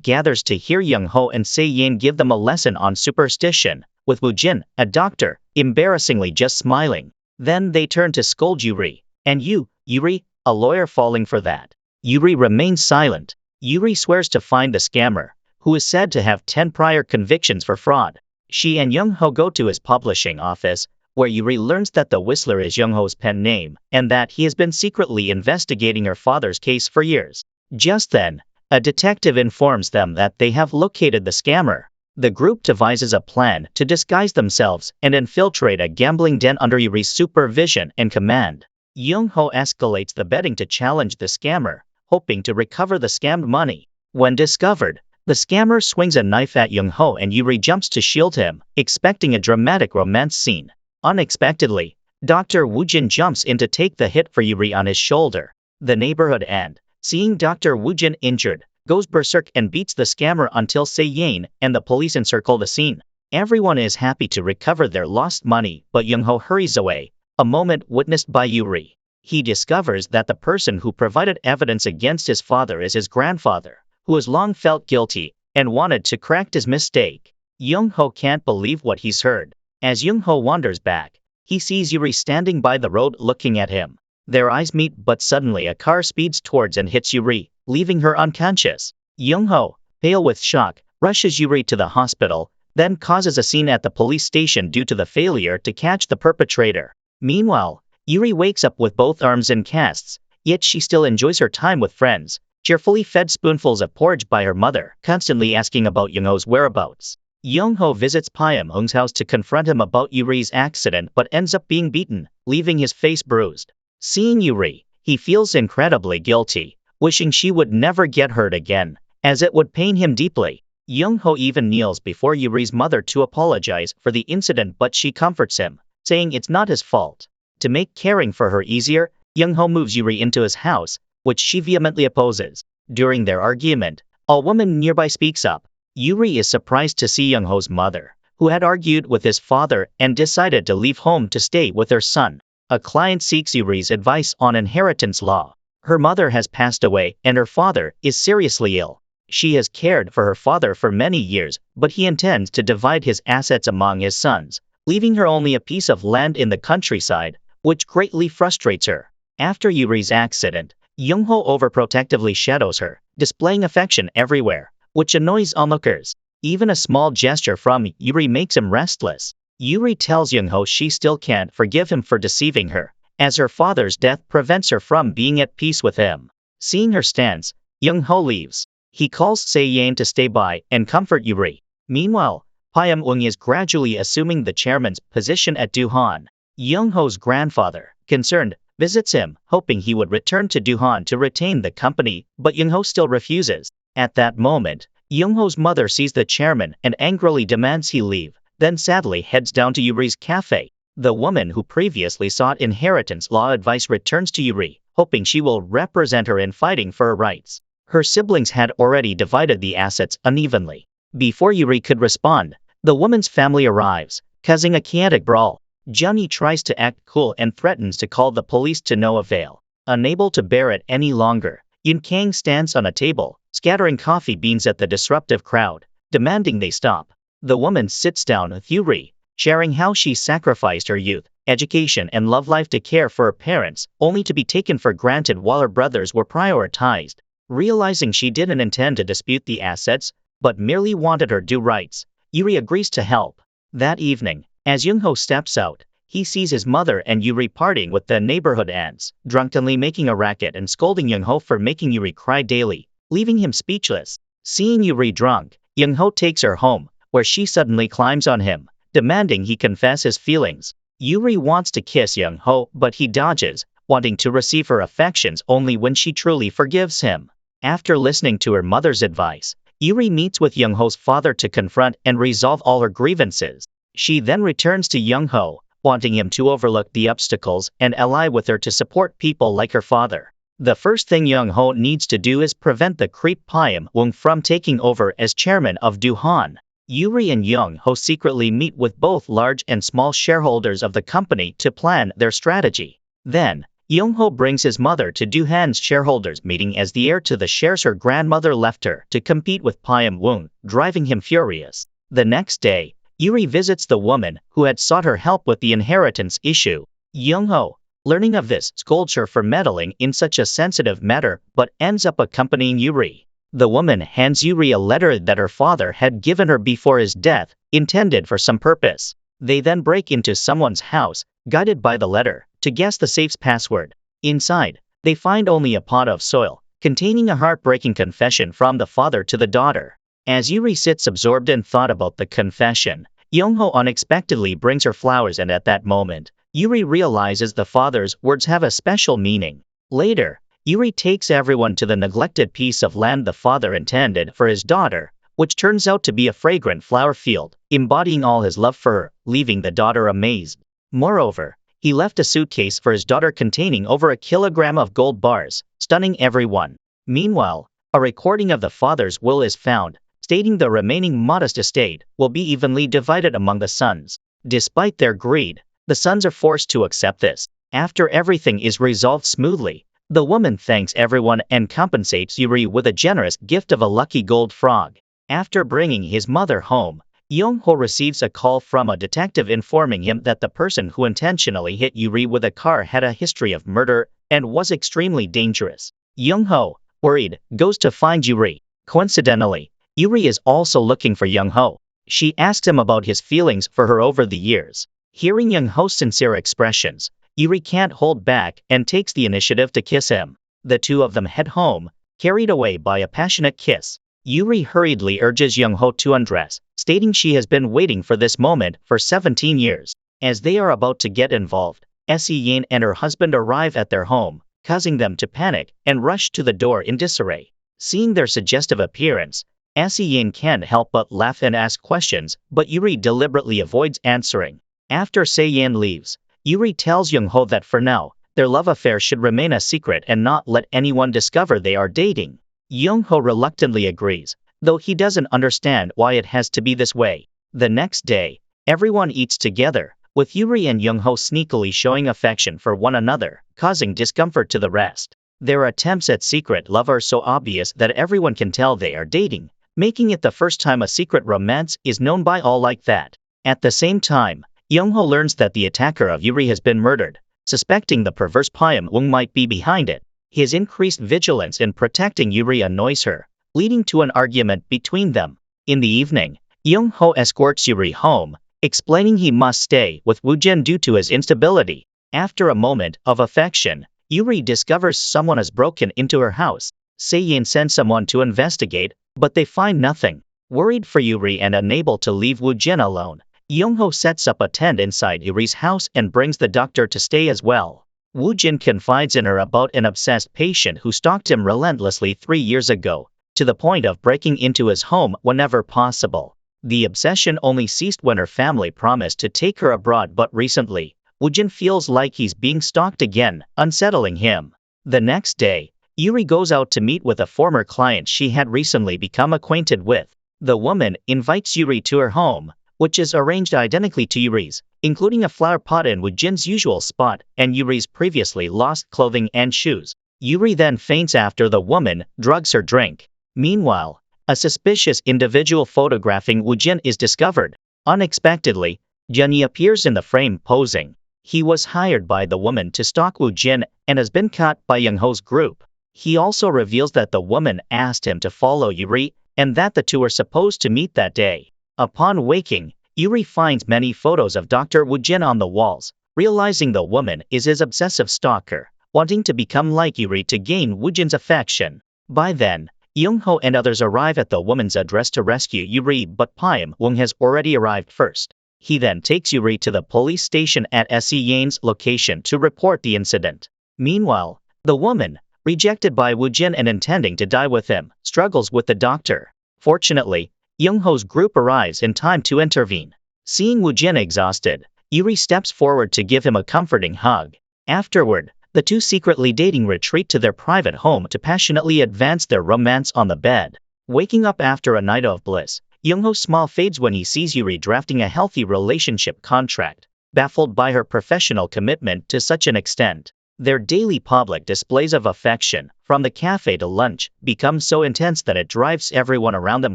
Speaker 3: gathers to hear Young Ho and Se Yin give them a lesson on superstition, with Wu Jin, a doctor, embarrassingly just smiling. Then they turn to scold Yuri. And you, Yuri, a lawyer falling for that. Yuri remains silent. Yuri swears to find the scammer, who is said to have 10 prior convictions for fraud. She and Young Ho go to his publishing office, where Yuri learns that the Whistler is Young Ho's pen name, and that he has been secretly investigating her father's case for years. Just then, a detective informs them that they have located the scammer. The group devises a plan to disguise themselves and infiltrate a gambling den under Yuri's supervision and command. Young Ho escalates the betting to challenge the scammer, hoping to recover the scammed money. When discovered, the scammer swings a knife at Young Ho and Yuri jumps to shield him, expecting a dramatic romance scene. Unexpectedly, Dr. Wu Jin jumps in to take the hit for Yuri on his shoulder. The neighborhood ant, seeing Dr. Wu Jin injured, goes berserk and beats the scammer until Se Yin and the police encircle the scene. Everyone is happy to recover their lost money, but Young Ho hurries away, a moment witnessed by Yuri. He discovers that the person who provided evidence against his father is his grandfather, who has long felt guilty and wanted to correct his mistake. Young Ho can't believe what he's heard. As Young Ho wanders back, he sees Yuri standing by the road looking at him. Their eyes meet, but suddenly a car speeds towards and hits Yuri, leaving her unconscious. Young Ho, pale with shock, rushes Yuri to the hospital, then causes a scene at the police station due to the failure to catch the perpetrator. Meanwhile, Yuri wakes up with both arms in casts, yet she still enjoys her time with friends, cheerfully fed spoonfuls of porridge by her mother, constantly asking about Young Ho's whereabouts. Young Ho visits Pyam Hung's house to confront him about Yuri's accident but ends up being beaten, leaving his face bruised. Seeing Yuri, he feels incredibly guilty, wishing she would never get hurt again, as it would pain him deeply. Young Ho even kneels before Yuri's mother to apologize for the incident, but she comforts him, saying it's not his fault. To make caring for her easier, Young Ho moves Yuri into his house, which she vehemently opposes. During their argument, a woman nearby speaks up. Yuri is surprised to see Young Ho's mother, who had argued with his father and decided to leave home to stay with her son. A client seeks Yuri's advice on inheritance law. Her mother has passed away and her father is seriously ill. She has cared for her father for many years, but he intends to divide his assets among his sons, leaving her only a piece of land in the countryside, which greatly frustrates her. After Yuri's accident, Young Ho overprotectively shadows her, displaying affection everywhere, which annoys onlookers. Even a small gesture from Yuri makes him restless. Yuri tells Young Ho she still can't forgive him for deceiving her, as her father's death prevents her from being at peace with him. Seeing her stance, Young Ho leaves. He calls Se Yin to stay by and comfort Yuri. Meanwhile, Pyam Ung is gradually assuming the chairman's position at Duhan. Young Ho's grandfather, concerned, visits him, hoping he would return to Duhan to retain the company, but Young Ho still refuses. At that moment, Young Ho's mother sees the chairman and angrily demands he leave, then sadly heads down to Yuri's cafe. The woman who previously sought inheritance law advice returns to Yuri, hoping she will represent her in fighting for her rights. Her siblings had already divided the assets unevenly. Before Yuri could respond, the woman's family arrives, causing a chaotic brawl. Johnny tries to act cool and threatens to call the police to no avail. Unable to bear it any longer, Yun Kang stands on a table, scattering coffee beans at the disruptive crowd, demanding they stop. The woman sits down with Yuri, sharing how she sacrificed her youth, education and love life to care for her parents, only to be taken for granted while her brothers were prioritized. Realizing she didn't intend to dispute the assets, but merely wanted her due rights, Yuri agrees to help. That evening, as Young Ho steps out, he sees his mother and Yuri partying with the neighborhood ants, drunkenly making a racket and scolding Young Ho for making Yuri cry daily, leaving him speechless. Seeing Yuri drunk, Young Ho takes her home, where she suddenly climbs on him, demanding he confess his feelings. Yuri wants to kiss Young Ho, but he dodges, wanting to receive her affections only when she truly forgives him. After listening to her mother's advice, Yuri meets with Young-ho's father to confront and resolve all her grievances. She then returns to Young-ho, wanting him to overlook the obstacles and ally with her to support people like her father. The first thing Young-ho needs to do is prevent the creep Pyam Woong from taking over as chairman of Duhan. Yuri and Young-ho secretly meet with both large and small shareholders of the company to plan their strategy. Then, Young-ho brings his mother to Duhan's shareholders meeting as the heir to the shares her grandmother left her to compete with Pyam Woong, driving him furious. The next day, Yuri visits the woman who had sought her help with the inheritance issue. Young-ho, learning of this, scolds her for meddling in such a sensitive matter but ends up accompanying Yuri. The woman hands Yuri a letter that her father had given her before his death, intended for some purpose. They then break into someone's house, guided by the letter, to guess the safe's password. Inside, they find only a pot of soil, containing a heartbreaking confession from the father to the daughter. As Yuri sits absorbed in thought about the confession, Young-ho unexpectedly brings her flowers, and at that moment, Yuri realizes the father's words have a special meaning. Later, Yuri takes everyone to the neglected piece of land the father intended for his daughter, which turns out to be a fragrant flower field, embodying all his love for her, leaving the daughter amazed. Moreover, he left a suitcase for his daughter containing over a kilogram of gold bars, stunning everyone. Meanwhile, a recording of the father's will is found, stating the remaining modest estate will be evenly divided among the sons. Despite their greed, the sons are forced to accept this. After everything is resolved smoothly, the woman thanks everyone and compensates Yuri with a generous gift of a lucky gold frog. After bringing his mother home, Young-ho receives a call from a detective informing him that the person who intentionally hit Yuri with a car had a history of murder and was extremely dangerous. Young-ho, worried, goes to find Yuri. Coincidentally, Yuri is also looking for Young-ho. She asks him about his feelings for her over the years. Hearing Young-ho's sincere expressions, Yuri can't hold back and takes the initiative to kiss him. The two of them head home, carried away by a passionate kiss. Yuri hurriedly urges Young-ho to undress, stating she has been waiting for this moment for 17 years. As they are about to get involved, Se-yeon and her husband arrive at their home, causing them to panic and rush to the door in disarray. Seeing their suggestive appearance, Se-yeon can't help but laugh and ask questions, but Yuri deliberately avoids answering. After Se-yeon leaves, Yuri tells Young-ho that for now, their love affair should remain a secret and not let anyone discover they are dating. Young-ho reluctantly agrees, though he doesn't understand why it has to be this way. The next day, everyone eats together, with Yuri and Young-ho sneakily showing affection for one another, causing discomfort to the rest. Their attempts at secret love are so obvious that everyone can tell they are dating, making it the first time a secret romance is known by all like that. At the same time, Young-ho learns that the attacker of Yuri has been murdered, suspecting the perverse Pyam Woong might be behind it. His increased vigilance in protecting Yuri annoys her, leading to an argument between them. In the evening, Young-ho escorts Yuri home, explaining he must stay with Woo-jin due to his instability. After a moment of affection, Yuri discovers someone has broken into her house. Se-yeon sends someone to investigate, but they find nothing. Worried for Yuri and unable to leave Woo-jin alone, Young-ho sets up a tent inside Yuri's house and brings the doctor to stay as well. Woo-jin confides in her about an obsessed patient who stalked him relentlessly 3 years ago, to the point of breaking into his home whenever possible. The obsession only ceased when her family promised to take her abroad, but recently, Woo-jin feels like he's being stalked again, unsettling him. The next day, Yuri goes out to meet with a former client she had recently become acquainted with. The woman invites Yuri to her home, which is arranged identically to Yuri's, including a flower pot in Woo-jin's usual spot and Yuri's previously lost clothing and shoes. Yuri then faints after the woman drugs her drink. Meanwhile, a suspicious individual photographing Woo-jin is discovered. Unexpectedly, Junhee appears in the frame posing. He was hired by the woman to stalk Woo-jin and has been caught by Young-ho's group. He also reveals that the woman asked him to follow Yuri and that the two were supposed to meet that day. Upon waking, Yuri finds many photos of Dr. Woo-jin on the walls, realizing the woman is his obsessive stalker, wanting to become like Yuri to gain Woo-jin's affection. By then, Young-ho and others arrive at the woman's address to rescue Yuri, but Pyam Woong has already arrived first. He then takes Yuri to the police station at Se-yeon's location to report the incident. Meanwhile, the woman, rejected by Woo Jin and intending to die with him, struggles with the doctor. Fortunately, Young-ho's group arrives in time to intervene. Seeing Woo Jin exhausted, Yuri steps forward to give him a comforting hug. Afterward, the two secretly dating retreat to their private home to passionately advance their romance on the bed. Waking up after a night of bliss, Young-ho's smile fades when he sees Yuri drafting a healthy relationship contract. Baffled by her professional commitment to such an extent, their daily public displays of affection, from the cafe to lunch, become so intense that it drives everyone around them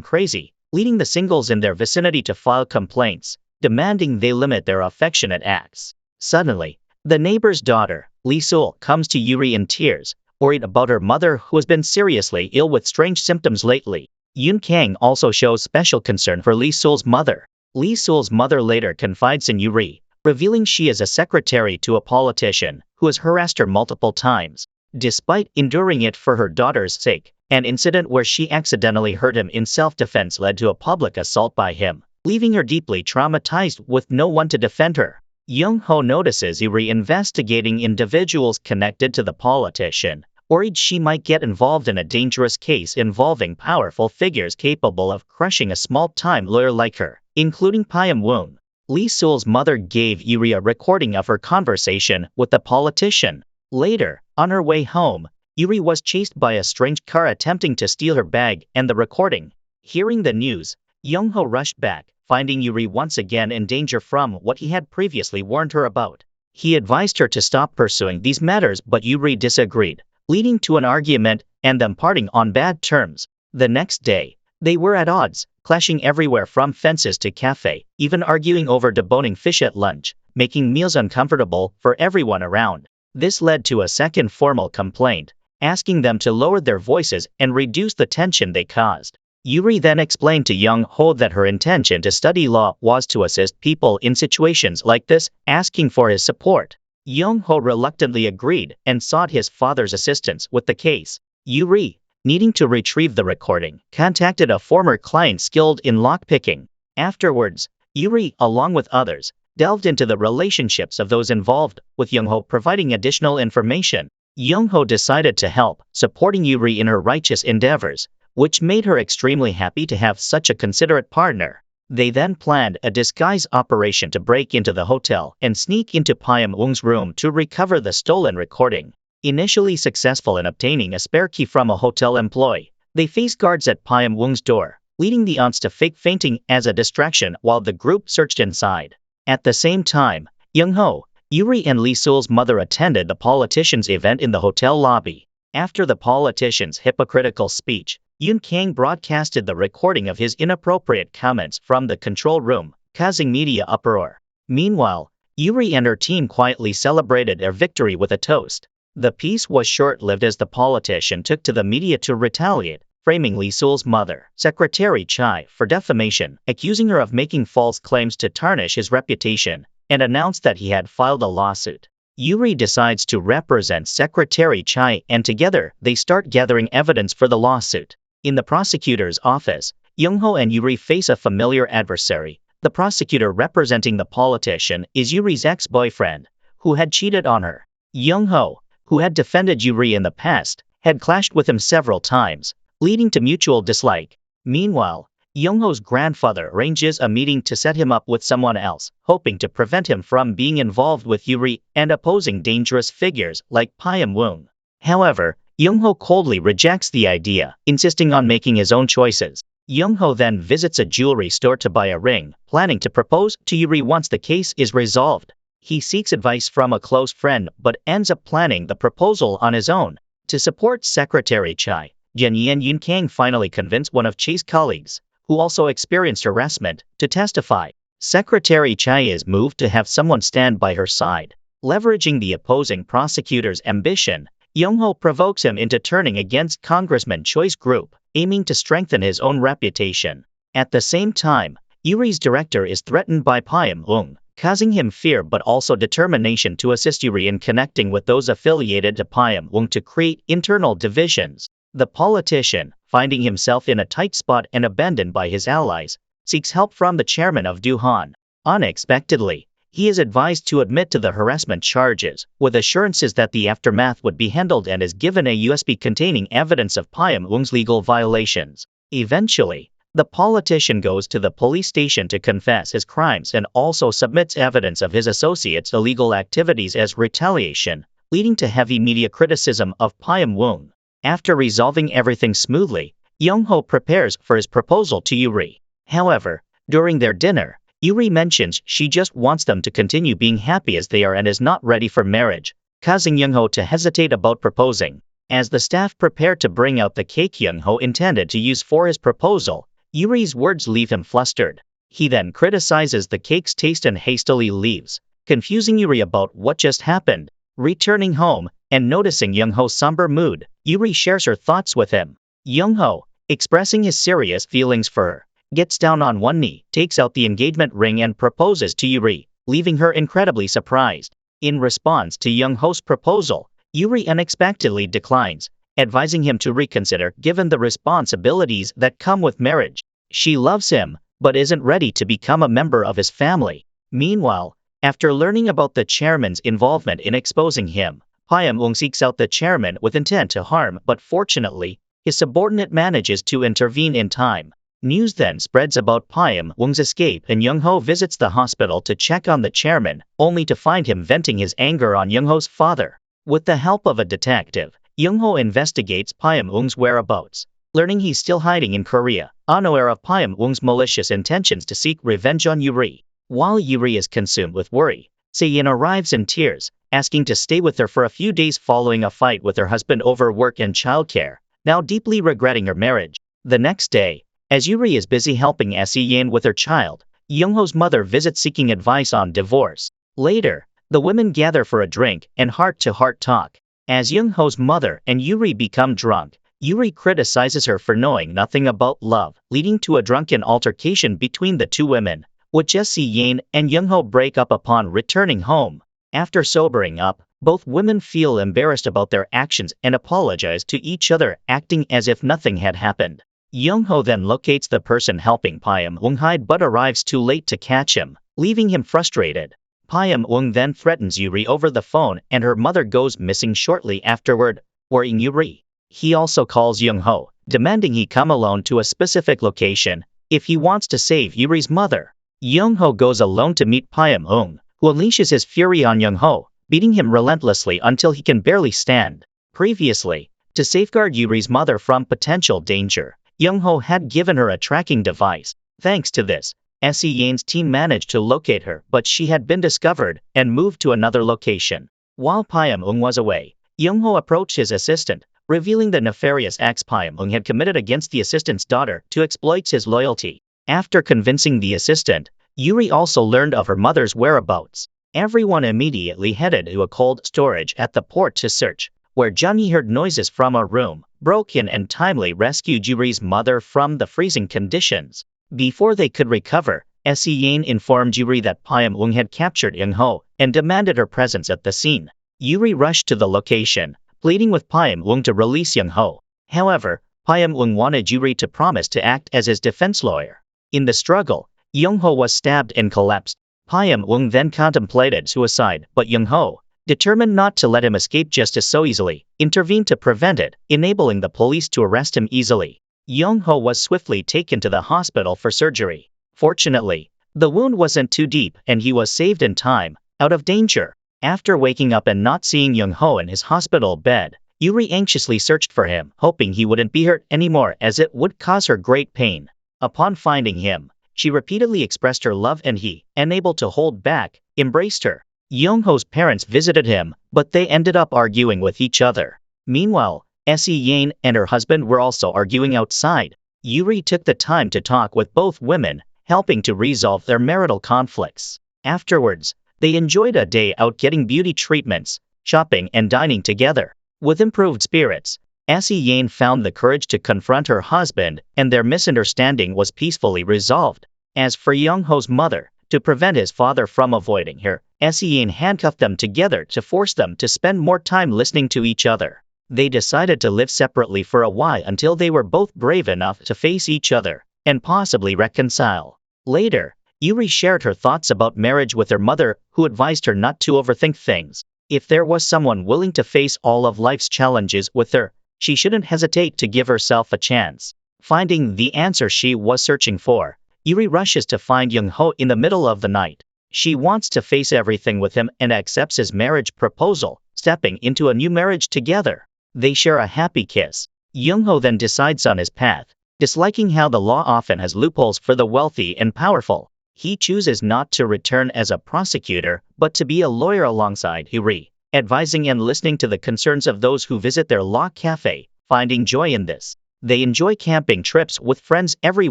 Speaker 3: crazy, leading the singles in their vicinity to file complaints, demanding they limit their affectionate acts. Suddenly, the neighbor's daughter, Lee Sul, comes to Yuri in tears, worried about her mother who has been seriously ill with strange symptoms lately. Yoon Kang also shows special concern for Lee Sul's mother. Lee Sul's mother later confides in Yuri, revealing she is a secretary to a politician who has harassed her multiple times. Despite enduring it for her daughter's sake, an incident where she accidentally hurt him in self-defense led to a public assault by him, leaving her deeply traumatized with no one to defend her. Young-ho notices Yuri investigating individuals connected to the politician, worried she might get involved in a dangerous case involving powerful figures capable of crushing a small-time lawyer like her, including Pyam Woon. Lee Sul's mother gave Yuri a recording of her conversation with the politician. Later, on her way home, Yuri was chased by a strange car attempting to steal her bag and the recording. Hearing the news, Young-ho rushed back, finding Yuri once again in danger from what he had previously warned her about. He advised her to stop pursuing these matters, but Yuri disagreed, leading to an argument and them parting on bad terms. The next day, they were at odds, clashing everywhere from fences to cafe, even arguing over deboning fish at lunch, making meals uncomfortable for everyone around. This led to a second formal complaint, asking them to lower their voices and reduce the tension they caused. Yuri then explained to Young-ho that her intention to study law was to assist people in situations like this, asking for his support. Young-ho reluctantly agreed and sought his father's assistance with the case. Yuri, needing to retrieve the recording, contacted a former client skilled in lockpicking. Afterwards, Yuri, along with others, delved into the relationships of those involved, with Young-ho providing additional information. Young-ho decided to help, supporting Yuri in her righteous endeavors, which made her extremely happy to have such a considerate partner. They then planned a disguise operation to break into the hotel and sneak into Pyam Woong's room to recover the stolen recording. Initially successful in obtaining a spare key from a hotel employee, they faced guards at Pyam Woong's door, leading the aunts to fake fainting as a distraction while the group searched inside. At the same time, Young-ho, Yuri and Lee Sul's mother attended the politician's event in the hotel lobby. After the politician's hypocritical speech, Yoon Kang broadcasted the recording of his inappropriate comments from the control room, causing media uproar. Meanwhile, Yuri and her team quietly celebrated their victory with a toast. The peace was short-lived as the politician took to the media to retaliate, framing Lee Sul's mother, Secretary Chai, for defamation, accusing her of making false claims to tarnish his reputation, and announced that he had filed a lawsuit. Yuri decides to represent Secretary Chai, and together they start gathering evidence for the lawsuit. In the prosecutor's office, Young-ho and Yuri face a familiar adversary. The prosecutor representing the politician is Yuri's ex-boyfriend, who had cheated on her. Young-ho, who had defended Yuri in the past, had clashed with him several times, leading to mutual dislike. Meanwhile, Young-ho's grandfather arranges a meeting to set him up with someone else, hoping to prevent him from being involved with Yuri and opposing dangerous figures like Pyam Woong. However, Young-ho coldly rejects the idea, insisting on making his own choices. Young-ho then visits a jewelry store to buy a ring, planning to propose to Yuri once the case is resolved. He seeks advice from a close friend but ends up planning the proposal on his own. To support Secretary Chai, Jenny and Yoon Kang finally convince one of Chai's colleagues, who also experienced harassment, to testify. Secretary Chai is moved to have someone stand by her side. Leveraging the opposing prosecutor's ambition, Young-ho provokes him into turning against Congressman Choi's group, aiming to strengthen his own reputation. At the same time, Yuri's director is threatened by Pyam Woong, causing him fear but also determination to assist Yuri in connecting with those affiliated to Pyam Woong to create internal divisions. The politician, finding himself in a tight spot and abandoned by his allies, seeks help from the chairman of Duhan. Unexpectedly, He is advised to admit to the harassment charges, with assurances that the aftermath would be handled, and is given a USB containing evidence of Pyam Woong's legal violations. Eventually, the politician goes to the police station to confess his crimes and also submits evidence of his associates' illegal activities as retaliation, leading to heavy media criticism of Pyam Woong. After resolving everything smoothly, Young-ho prepares for his proposal to Yuri. However, during their dinner, Yuri mentions she just wants them to continue being happy as they are and is not ready for marriage, causing Young-ho to hesitate about proposing. As the staff prepare to bring out the cake Young-ho intended to use for his proposal, Yuri's words leave him flustered. He then criticizes the cake's taste and hastily leaves, confusing Yuri about what just happened. Returning home, and noticing Young-ho's somber mood, Yuri shares her thoughts with him. Young-ho, expressing his serious feelings for her, gets down on one knee, takes out the engagement ring and proposes to Yuri, leaving her incredibly surprised. In response to Young-ho's proposal, Yuri unexpectedly declines, advising him to reconsider given the responsibilities that come with marriage. She loves him, but isn't ready to become a member of his family. Meanwhile, after learning about the chairman's involvement in exposing him, Pyam Woong seeks out the chairman with intent to harm, but fortunately, his subordinate manages to intervene in time. News then spreads about Pyam Woong's escape, and Young-ho visits the hospital to check on the chairman, only to find him venting his anger on Young-ho's father. With the help of a detective, Young-ho investigates Pyam Woong's whereabouts, learning he's still hiding in Korea, unaware of Pyam Woong's malicious intentions to seek revenge on Yuri. While Yuri is consumed with worry, Se-yin arrives in tears, asking to stay with her for a few days following a fight with her husband over work and childcare, now deeply regretting her marriage. The next day, as Yuri is busy helping Se-yin with her child, Young-ho's mother visits seeking advice on divorce. Later, the women gather for a drink and heart-to-heart talk. As Young-ho's mother and Yuri become drunk, Yuri criticizes her for knowing nothing about love, leading to a drunken altercation between the two women, which Se-yin and Young-ho break up upon returning home. After sobering up, both women feel embarrassed about their actions and apologize to each other, acting as if nothing had happened. Young-ho then locates the person helping Pyam Woong hide but arrives too late to catch him, leaving him frustrated. Pyam Woong then threatens Yuri over the phone, and her mother goes missing shortly afterward, worrying Yuri. He also calls Young-ho, demanding he come alone to a specific location if he wants to save Yuri's mother. Young-ho goes alone to meet Pyam Woong, who unleashes his fury on Young-ho, beating him relentlessly until he can barely stand. Previously, to safeguard Yuri's mother from potential danger, Young-ho had given her a tracking device. Thanks to this, Se-yin's team managed to locate her, but she had been discovered and moved to another location. While Pyam Woong was away, Young-ho approached his assistant, revealing the nefarious acts Pyam Woong had committed against the assistant's daughter to exploit his loyalty. After convincing the assistant, Yuri also learned of her mother's whereabouts. Everyone immediately headed to a cold storage at the port to search, where Johnny heard noises from a room, broke in and timely rescued Yuri's mother from the freezing conditions. Before they could recover, Se-yin informed Yuri that Pyam Woong had captured Young-ho and demanded her presence at the scene. Yuri rushed to the location, pleading with Pyam Woong to release Young-ho. However, Pyam Woong wanted Yuri to promise to act as his defense lawyer. In the struggle, Young-ho was stabbed and collapsed. Pyam Woong then contemplated suicide, but Young-ho, determined not to let him escape justice so easily, intervened to prevent it, enabling the police to arrest him easily. Young-ho was swiftly taken to the hospital for surgery. Fortunately, the wound wasn't too deep and he was saved in time, out of danger. After waking up and not seeing Young-ho in his hospital bed, Yuri anxiously searched for him, hoping he wouldn't be hurt anymore as it would cause her great pain. Upon finding him, she repeatedly expressed her love and he, unable to hold back, embraced her. Young-ho's parents visited him, but they ended up arguing with each other. Meanwhile, Se-yin and her husband were also arguing outside. Yuri took the time to talk with both women, helping to resolve their marital conflicts. Afterwards, they enjoyed a day out getting beauty treatments, shopping and dining together. With improved spirits, Se-yin found the courage to confront her husband, and their misunderstanding was peacefully resolved. As for Young-ho's mother, to prevent his father from avoiding her, Se-yin handcuffed them together to force them to spend more time listening to each other. They decided to live separately for a while until they were both brave enough to face each other and possibly reconcile. Later, Yuri shared her thoughts about marriage with her mother, who advised her not to overthink things. If there was someone willing to face all of life's challenges with her, she shouldn't hesitate to give herself a chance. Finding the answer she was searching for, Yuri rushes to find Young-ho in the middle of the night. She wants to face everything with him and accepts his marriage proposal, stepping into a new marriage together. They share a happy kiss. Young-ho then decides on his path. Disliking how the law often has loopholes for the wealthy and powerful, he chooses not to return as a prosecutor, but to be a lawyer alongside Yuri, advising and listening to the concerns of those who visit their law cafe, finding joy in this. They enjoy camping trips with friends every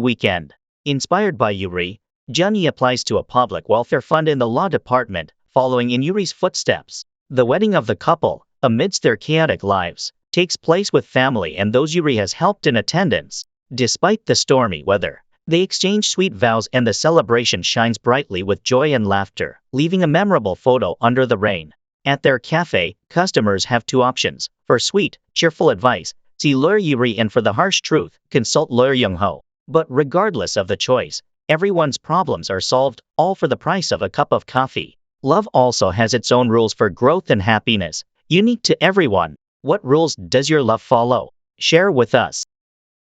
Speaker 3: weekend. Inspired by Yuri, Johnny applies to a public welfare fund in the law department, following in Yuri's footsteps. The wedding of the couple, amidst their chaotic lives, takes place with family and those Yuri has helped in attendance. Despite the stormy weather, they exchange sweet vows and the celebration shines brightly with joy and laughter, leaving a memorable photo under the rain. At their cafe, customers have two options. For sweet, cheerful advice, see lawyer Yuri, and for the harsh truth, consult lawyer Young-ho. But regardless of the choice, everyone's problems are solved, all for the price of a cup of coffee. Love also has its own rules for growth and happiness, unique to everyone. What rules does your love follow? Share with us.